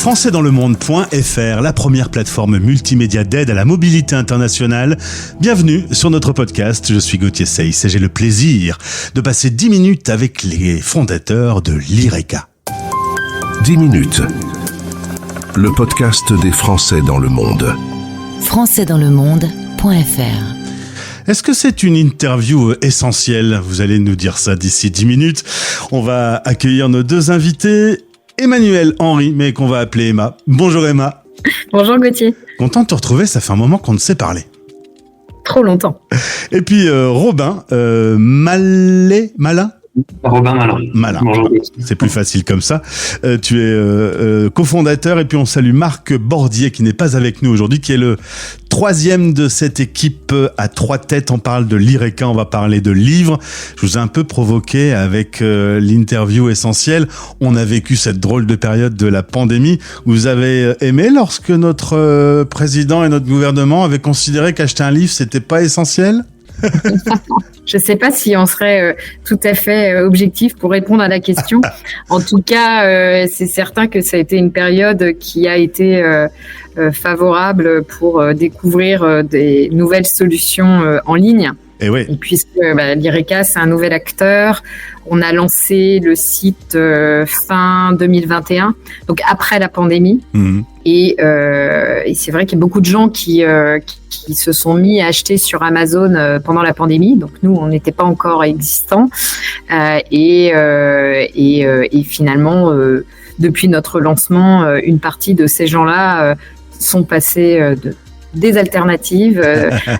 françaisdanslemonde.fr, la première plateforme multimédia d'aide à la mobilité internationale. Bienvenue sur notre podcast, je suis Gauthier Seyss et j'ai le plaisir de passer 10 minutes avec les fondateurs de l'IRECA. 10 minutes, le podcast des Français dans le monde. françaisdanslemonde.fr. Est-ce que c'est une interview essentielle ? Vous allez nous dire ça d'ici 10 minutes. On va accueillir nos deux invités, Emmanuelle Henry, mais qu'on va appeler Emma. Bonjour Emma. Bonjour Gauthier. Content de te retrouver, ça fait un moment qu'on ne s'est parlé. Trop longtemps. Et puis Robin Malin. Robin Malin. Bonjour. C'est plus facile comme ça. Tu es cofondateur, et puis on salue Marc Bordier qui n'est pas avec nous aujourd'hui, qui est le troisième de cette équipe à trois têtes. On parle de l'IRECA, on va parler de livres. Je vous ai un peu provoqué avec l'interview essentielle. On a vécu cette drôle de période de la pandémie. Vous avez aimé lorsque notre président et notre gouvernement avaient considéré qu'acheter un livre, c'était pas essentiel ? Je ne sais pas si on serait tout à fait objectif pour répondre à la question. En tout cas, c'est certain que ça a été une période qui a été favorable pour découvrir des nouvelles solutions en ligne. Et oui. Et puisque l'IRECA, c'est un nouvel acteur, on a lancé le site fin 2021, donc après la pandémie. Mmh. Et c'est vrai qu'il y a beaucoup de gens qui se sont mis à acheter sur Amazon pendant la pandémie. Donc nous, on n'était pas encore existants. Et finalement, depuis notre lancement, une partie de ces gens-là sont passés des alternatives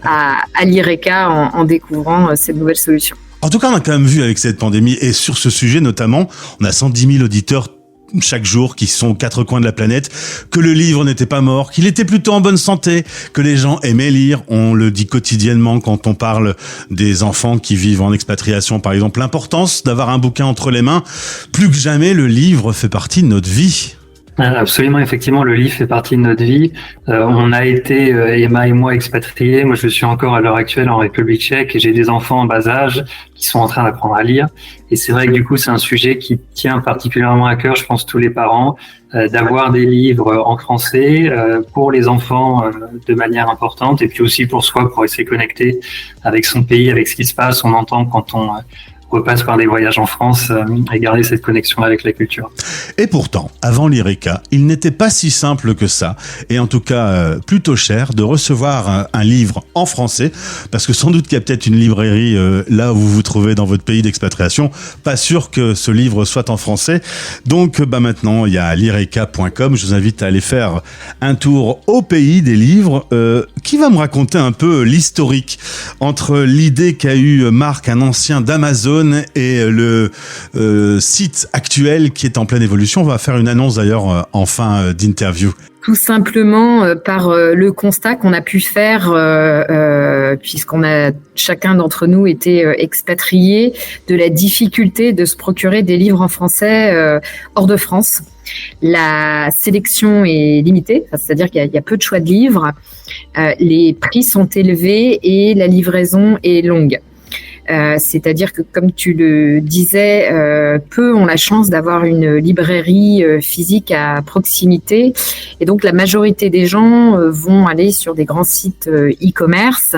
à l'IRECA en découvrant ces nouvelles solutions. En tout cas, on a quand même vu avec cette pandémie, et sur ce sujet notamment, on a 110 000 auditeurs chaque jour qui sont aux quatre coins de la planète, que le livre n'était pas mort, qu'il était plutôt en bonne santé, que les gens aimaient lire. On le dit quotidiennement quand on parle des enfants qui vivent en expatriation, par exemple, l'importance d'avoir un bouquin entre les mains. Plus que jamais, le livre fait partie de notre vie. Absolument, effectivement, le livre fait partie de notre vie. On a été, Emma et moi, expatriés. Moi, je suis encore à l'heure actuelle en République tchèque et j'ai des enfants en bas âge qui sont en train d'apprendre à lire. Et c'est vrai que du coup, c'est un sujet qui tient particulièrement à cœur, je pense, tous les parents, d'avoir des livres en français pour les enfants de manière importante, et puis aussi pour soi, pour essayer de connecter avec son pays, avec ce qui se passe. On entend quand on repasse par des voyages en France et garder cette connexion avec la culture. Et pourtant, avant l'IRECA, il n'était pas si simple que ça, et en tout cas plutôt cher, de recevoir un livre en français, parce que sans doute qu'il y a peut-être une librairie là où vous vous trouvez dans votre pays d'expatriation, pas sûr que ce livre soit en français. Donc maintenant, il y a l'IRECA.com, je vous invite à aller faire un tour au pays des livres. Qui va me raconter un peu l'historique entre l'idée qu'a eu Marc, un ancien d'Amazon, et le site actuel qui est en pleine évolution? On va faire une annonce d'ailleurs en fin d'interview. Tout simplement par le constat qu'on a pu faire, puisqu'on a chacun d'entre nous été expatrié, de la difficulté de se procurer des livres en français hors de France. La sélection est limitée, c'est-à-dire qu'il y a peu de choix de livres, les prix sont élevés et la livraison est longue. C'est-à-dire que, comme tu le disais, peu ont la chance d'avoir une librairie physique à proximité, et donc la majorité des gens vont aller sur des grands sites e-commerce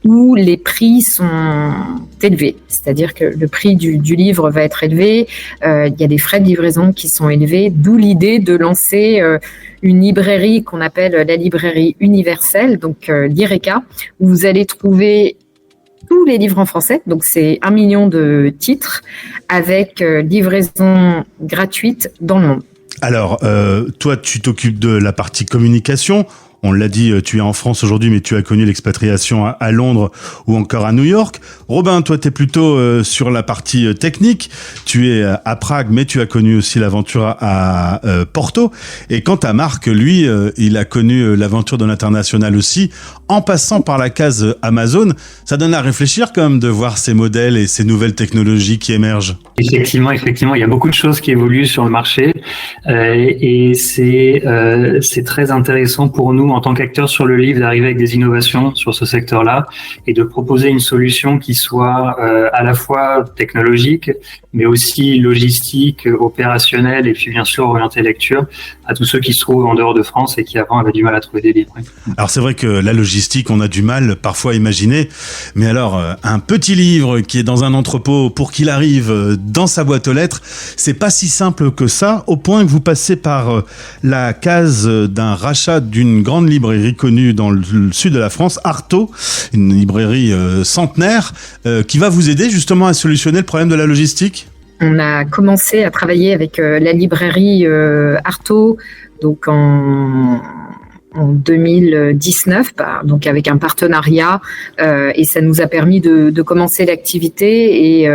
où les prix sont élevés, c'est-à-dire que le prix du livre va être élevé, il y a des frais de livraison qui sont élevés, d'où l'idée de lancer une librairie qu'on appelle la librairie universelle, donc l'IRECA, où vous allez trouver tous les livres en français, donc c'est 1 million de titres avec livraison gratuite dans le monde. Alors, toi, tu t'occupes de la partie communication. On l'a dit, tu es en France aujourd'hui, mais tu as connu l'expatriation à Londres ou encore à New York. Robin, toi, tu es plutôt sur la partie technique. Tu es à Prague, mais tu as connu aussi l'aventure à Porto. Et quant à Marc, lui, il a connu l'aventure de l'international aussi, en passant par la case Amazon. Ça donne à réfléchir quand même de voir ces modèles et ces nouvelles technologies qui émergent. Effectivement, il y a beaucoup de choses qui évoluent sur le marché et c'est très intéressant pour nous nous, en tant qu'acteurs sur le livre, d'arriver avec des innovations sur ce secteur-là et de proposer une solution qui soit à la fois technologique, mais aussi logistique, opérationnelle et puis bien sûr orientée lecture à tous ceux qui se trouvent en dehors de France et qui avant avaient du mal à trouver des livres. Alors c'est vrai que la logistique, on a du mal parfois à imaginer, mais alors un petit livre qui est dans un entrepôt pour qu'il arrive dans sa boîte aux lettres, c'est pas si simple que ça, au point que vous passez par la case d'un rachat d'une grande librairie connue dans le sud de la France, Artaud, une librairie centenaire, qui va vous aider justement à solutionner le problème de la logistique. On a commencé à travailler avec la librairie Artaud, donc en 2019, donc avec un partenariat, et ça nous a permis de commencer l'activité et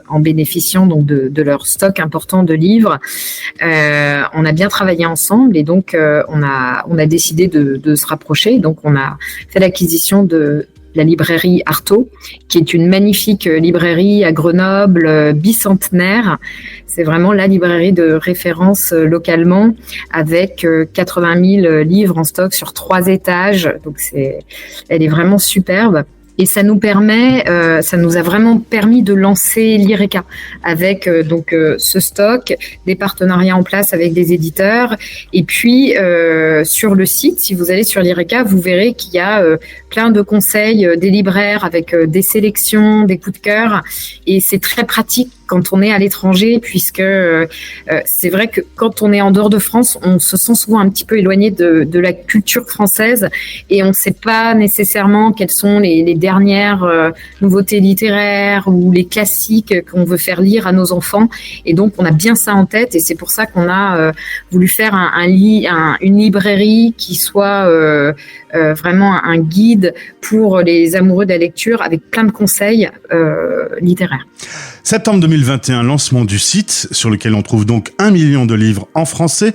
en bénéficiant donc de leur stock important de livres. On a bien travaillé ensemble et donc on a décidé de se rapprocher. Donc on a fait l'acquisition de la librairie Artaud, qui est une magnifique librairie à Grenoble, bicentenaire. C'est vraiment la librairie de référence localement, avec 80 000 livres en stock sur 3 étages. Donc elle est vraiment superbe. Et ça nous a vraiment permis de lancer l'IRECA avec ce stock, des partenariats en place avec des éditeurs. Et puis sur le site, si vous allez sur l'IRECA, vous verrez qu'il y a plein de conseils des libraires avec des sélections, des coups de cœur. Et c'est très pratique quand on est à l'étranger, puisque c'est vrai que quand on est en dehors de France, on se sent souvent un petit peu éloigné de la culture française et on ne sait pas nécessairement quelles sont les dernières nouveautés littéraires ou les classiques qu'on veut faire lire à nos enfants. Et donc, on a bien ça en tête et c'est pour ça qu'on a voulu faire une librairie qui soit vraiment un guide pour les amoureux de la lecture avec plein de conseils littéraires. Septembre 2021, lancement du site sur lequel on trouve donc 1 million de livres en français.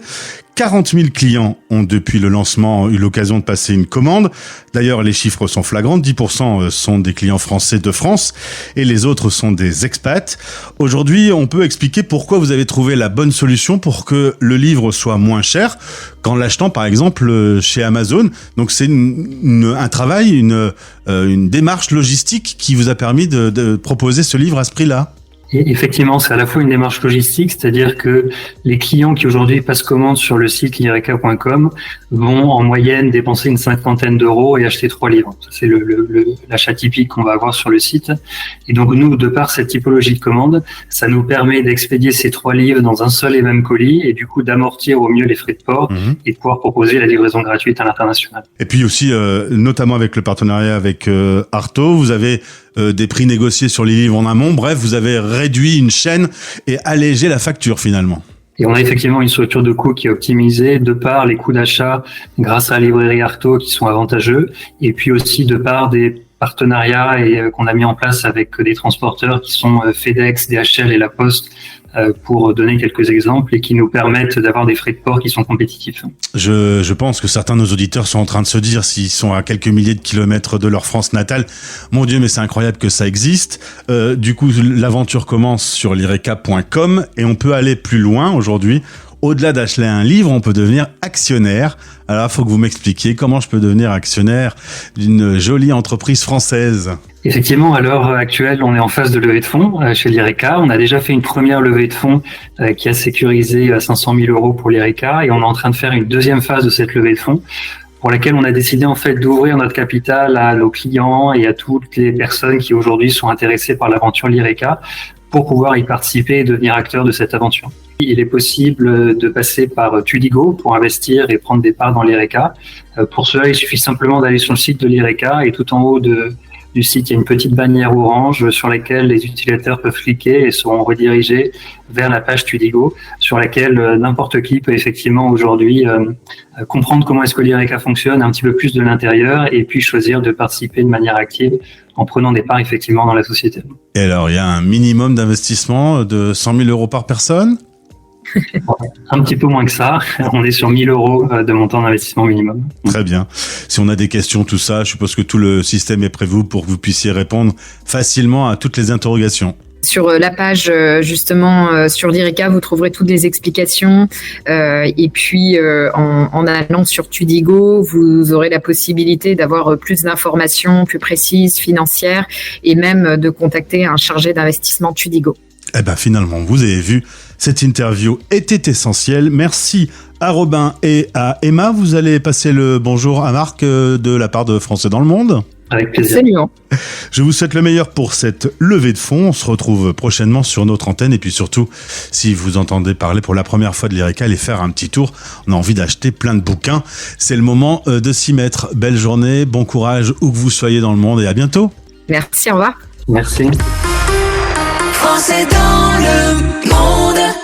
40 000 clients ont depuis le lancement eu l'occasion de passer une commande. D'ailleurs, les chiffres sont flagrants. 10% sont des clients français de France et les autres sont des expats. Aujourd'hui, on peut expliquer pourquoi vous avez trouvé la bonne solution pour que le livre soit moins cher qu'en l'achetant, par exemple, chez Amazon. Donc, c'est un travail, une démarche logistique qui vous a permis de proposer ce livre à ce prix-là. Et effectivement, c'est à la fois une démarche logistique, c'est-à-dire que les clients qui aujourd'hui passent commande sur le site lireca.com vont en moyenne dépenser une 50aine d'euros et acheter 3 livres. Ça, c'est l'achat typique qu'on va avoir sur le site. Et donc nous, de par cette typologie de commande, ça nous permet d'expédier ces 3 livres dans un seul et même colis et du coup d'amortir au mieux les frais de port et de pouvoir proposer la livraison gratuite à l'international. Et puis aussi, notamment avec le partenariat avec Artaud, vous avez des prix négociés sur les livres en amont. Bref, vous avez réduit une chaîne et allégé la facture finalement. Et on a effectivement une structure de coûts qui est optimisée de par les coûts d'achat grâce à la librairie Artaud qui sont avantageux et puis aussi de par des partenariats qu'on a mis en place avec des transporteurs qui sont FedEx, DHL et La Poste pour donner quelques exemples et qui nous permettent d'avoir des frais de port qui sont compétitifs. Je pense que certains de nos auditeurs sont en train de se dire, s'ils sont à quelques milliers de kilomètres de leur France natale, mon Dieu, mais c'est incroyable que ça existe. Du coup, l'aventure commence sur lireca.com et on peut aller plus loin aujourd'hui. Au-delà d'acheter un livre, on peut devenir actionnaire. Alors, il faut que vous m'expliquiez comment je peux devenir actionnaire d'une jolie entreprise française. Effectivement, à l'heure actuelle, on est en phase de levée de fonds chez l'IRECA. On a déjà fait une première levée de fonds qui a sécurisé 500 000 euros pour l'IRECA et on est en train de faire une deuxième phase de cette levée de fonds pour laquelle on a décidé en fait d'ouvrir notre capital à nos clients et à toutes les personnes qui aujourd'hui sont intéressées par l'aventure l'IRECA pour pouvoir y participer et devenir acteur de cette aventure. Il est possible de passer par Tudigo pour investir et prendre des parts dans l'IRECA. Pour cela, il suffit simplement d'aller sur le site de l'IRECA et tout en haut du site, il y a une petite bannière orange sur laquelle les utilisateurs peuvent cliquer et seront redirigés vers la page Tudigo sur laquelle n'importe qui peut effectivement aujourd'hui comprendre comment est-ce que l'IRECA fonctionne un petit peu plus de l'intérieur et puis choisir de participer de manière active en prenant des parts effectivement dans la société. Et alors, il y a un minimum d'investissement de 100 000 euros par personne ? Un petit peu moins que ça. On est sur 1 000 euros de montant d'investissement minimum. Très bien. Si on a des questions, tout ça, je suppose que tout le système est prévu pour que vous puissiez répondre facilement à toutes les interrogations. Sur la page justement sur l'IRECA, vous trouverez toutes les explications et puis en allant sur Tudigo, vous aurez la possibilité d'avoir plus d'informations plus précises, financières et même de contacter un chargé d'investissement Tudigo. Eh ben finalement, vous avez vu, cette interview était essentielle. Merci à Robin et à Emma. Vous allez passer le bonjour à Marc de la part de Français dans le Monde. Avec plaisir. Absolument. Je vous souhaite le meilleur pour cette levée de fonds. On se retrouve prochainement sur notre antenne. Et puis surtout, si vous entendez parler pour la première fois de l'IRECA, allez faire un petit tour. On a envie d'acheter plein de bouquins. C'est le moment de s'y mettre. Belle journée, bon courage où que vous soyez dans le monde et à bientôt. Merci, au revoir. Merci. Français dans le monde.